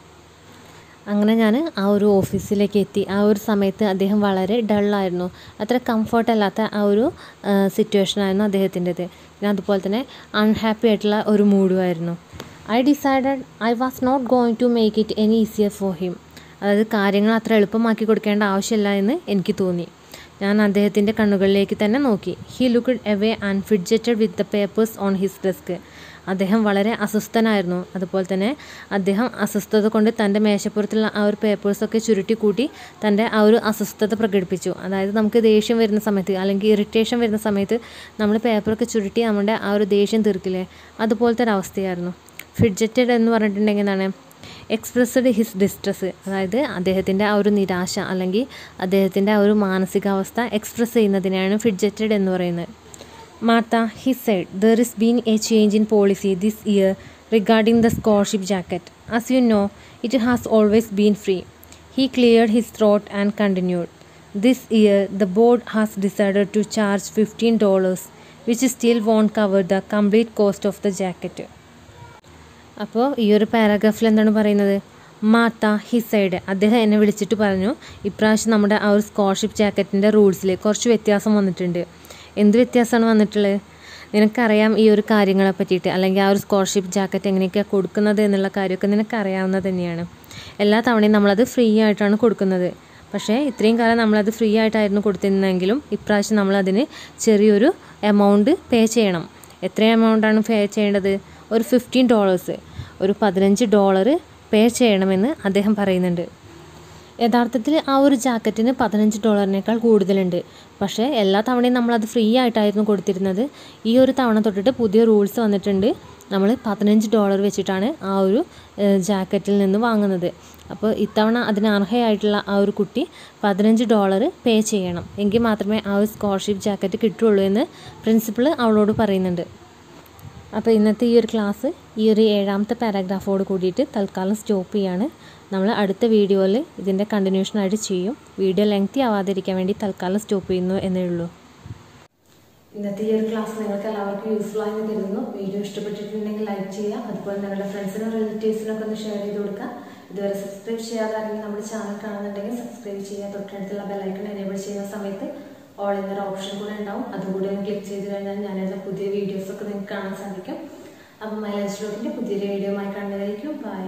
അങ്ങനെ ഞാൻ ആ ഒരു ഓഫീസിലേക്ക് എത്തി. ആ ഒരു സമയത്ത് അദ്ദേഹം വളരെ ഡള്ളായിരുന്നു. അത്ര കംഫർട്ടല്ലാത്ത ആ ഒരു സിറ്റുവേഷനായിരുന്നു അദ്ദേഹത്തിൻ്റെത്. പിന്നെ അതുപോലെ തന്നെ അൺഹാപ്പി ആയിട്ടുള്ള ഒരു മൂഡുമായിരുന്നു. I decided I was not going to make it any easier for him. അതായത് കാര്യങ്ങൾ അത്ര എളുപ്പമാക്കി കൊടുക്കേണ്ട ആവശ്യമില്ല എന്ന് എനിക്ക് തോന്നി. ഞാൻ അദ്ദേഹത്തിൻ്റെ കണ്ണുകളിലേക്ക് തന്നെ നോക്കി. He looked away and fidgeted with the papers on his desk. അദ്ദേഹം വളരെ അസ്വസ്ഥനായിരുന്നു. അതുപോലെ തന്നെ അദ്ദേഹം അസ്വസ്ഥത കൊണ്ട് തൻ്റെ മേശപ്പുറത്തുള്ള ആ ഒരു പേപ്പേഴ്സൊക്കെ ചുരുട്ടി കൂട്ടി തൻ്റെ ആ ഒരു അസ്വസ്ഥത പ്രകടിപ്പിച്ചു. അതായത് നമുക്ക് ദേഷ്യം വരുന്ന സമയത്ത് അല്ലെങ്കിൽ ഇറിറ്റേഷൻ വരുന്ന സമയത്ത് നമ്മൾ പേപ്പറൊക്കെ ചുരുട്ടി നമ്മുടെ ആ ഒരു ദേഷ്യം തീർക്കില്ലേ, അതുപോലത്തെ ഒരു അവസ്ഥയായിരുന്നു. ഫിഡ്ജറ്റഡ് എന്ന് പറഞ്ഞിട്ടുണ്ടെങ്കിൽ എന്താണ്, എക്സ്പ്രസ്ഡ് ഹിസ് ഡിസ്ട്രസ്, അതായത് അദ്ദേഹത്തിൻ്റെ ആ ഒരു നിരാശ അല്ലെങ്കിൽ അദ്ദേഹത്തിൻ്റെ ആ ഒരു മാനസികാവസ്ഥ എക്സ്പ്രസ് ചെയ്യുന്നതിനാണ് ഫിഡ്ജറ്റഡ് എന്ന് പറയുന്നത്. Martha, he said, there has been a change in policy this year regarding the scholarship jacket. As you know, it has always been free. He cleared his throat and continued. This year, the board has decided to charge $15, which still won't cover the complete cost of the jacket. അപ്പോൾ ഈ ഒരു പാരാഗ്രാഫിൽ എന്താണ് പറയുന്നത്, Martha he side, അദ്ദേഹം എന്നെ വിളിച്ചിട്ട് പറഞ്ഞു ഇപ്രാവശ്യം നമ്മുടെ ആ ഒരു സ്കോളർഷിപ്പ് ജാക്കറ്റിൻ്റെ റൂൾസിൽ കുറച്ച് വ്യത്യാസം വന്നിട്ടുണ്ട്. എന്ത് വ്യത്യാസമാണ് വന്നിട്ടുള്ളത്? നിനക്കറിയാം ഈ ഒരു കാര്യങ്ങളെ പറ്റിയിട്ട്, അല്ലെങ്കിൽ ആ ഒരു സ്കോളർഷിപ്പ് ജാക്കറ്റ് എങ്ങനെയൊക്കെയാണ് കൊടുക്കുന്നത് എന്നുള്ള കാര്യമൊക്കെ നിനക്കറിയാവുന്നത് തന്നെയാണ്. എല്ലാ തവണയും നമ്മളത് ഫ്രീ ആയിട്ടാണ് കൊടുക്കുന്നത്. പക്ഷേ ഇത്രയും കാലം നമ്മളത് ഫ്രീ ആയിട്ടായിരുന്നു കൊടുത്തിരുന്നെങ്കിലും ഇപ്രാവശ്യം നമ്മളതിന് ചെറിയൊരു എമൗണ്ട് പേ ചെയ്യണം. എത്ര എമൗണ്ടാണ് പേ ചെയ്യേണ്ടത്? ഒരു $15, ഒരു $15 പേ ചെയ്യണമെന്ന് അദ്ദേഹം പറയുന്നുണ്ട്. യഥാർത്ഥത്തിൽ ആ ഒരു ജാക്കറ്റിന് $15 കൂടുതലുണ്ട്. പക്ഷേ എല്ലാ തവണയും നമ്മളത് ഫ്രീ ആയിട്ടായിരുന്നു കൊടുത്തിരുന്നത്. ഈ ഒരു തവണ തൊട്ടിട്ട് പുതിയ റൂൾസ് വന്നിട്ടുണ്ട്. നമ്മൾ $15 വെച്ചിട്ടാണ് ആ ഒരു ജാക്കറ്റിൽ നിന്ന് വാങ്ങുന്നത്. അപ്പോൾ ഇത്തവണ അതിന് അർഹയായിട്ടുള്ള ആ ഒരു കുട്ടി $15 പേ ചെയ്യണം. എങ്കിൽ മാത്രമേ ആ ഒരു സ്കോളർഷിപ്പ് ജാക്കറ്റ് കിട്ടുള്ളൂ എന്ന് പ്രിൻസിപ്പൾ അവളോട് പറയുന്നുണ്ട്. അപ്പോൾ ഇന്നത്തെ ഈ ഒരു ക്ലാസ് ഈ ഒരു 7ാമത്തെ പാരഗ്രാഫോട് കൂടിയിട്ട് തൽക്കാലം സ്റ്റോപ്പ് ചെയ്യാണ്. നമ്മൾ അടുത്ത വീഡിയോയിൽ ഇതിൻ്റെ കണ്ടിന്യൂഷനായിട്ട് ചെയ്യും. വീഡിയോ ലെങ്തി ആവാതിരിക്കാൻ വേണ്ടി തൽക്കാലം സ്റ്റോപ്പ് ചെയ്യുന്നു എന്നേ ഉള്ളൂ. ഇന്നത്തെ ഈ ഒരു ക്ലാസ് നിങ്ങൾക്ക് എല്ലാവർക്കും യൂസ്ഫുൾ ആയി കരുതുന്നു. വീഡിയോ ഇഷ്ടപ്പെട്ടിട്ടുണ്ടെങ്കിൽ ലൈക്ക് ചെയ്യുക. അതുപോലെ നിങ്ങളുടെ ഫ്രണ്ട്സിനും റിലേറ്റീവ്സിനൊക്കെ ഒന്ന് ഷെയർ ചെയ്ത് കൊടുക്കുക. ഇതുവരെ സബ്സ്ക്രൈബ് ചെയ്യാതാണെങ്കിൽ നമ്മുടെ ചാനൽ കാണുന്നുണ്ടെങ്കിൽ സബ്സ്ക്രൈബ് ചെയ്യുക. തൊട്ടടുത്തുള്ള ബെല്ലൈക്കൺ എനേബിൾ ചെയ്യുന്ന സമയത്ത് ഓൾ എന്നൊരു ഓപ്ഷൻ കൂടെ ഉണ്ടാവും. അതുകൂടെ ഒന്ന് ക്ലിക്ക് ചെയ്ത് കഴിഞ്ഞാൽ ഞാനെല്ലാം പുതിയ വീഡിയോസൊക്കെ നിങ്ങൾക്ക് കാണാൻ സാധിക്കും. അപ്പം മൈലാഞ്ചി വ്ലോഗിൻ്റെ പുതിയൊരു വീഡിയോയുമായി കാണുന്നതായിരിക്കും. ബൈ.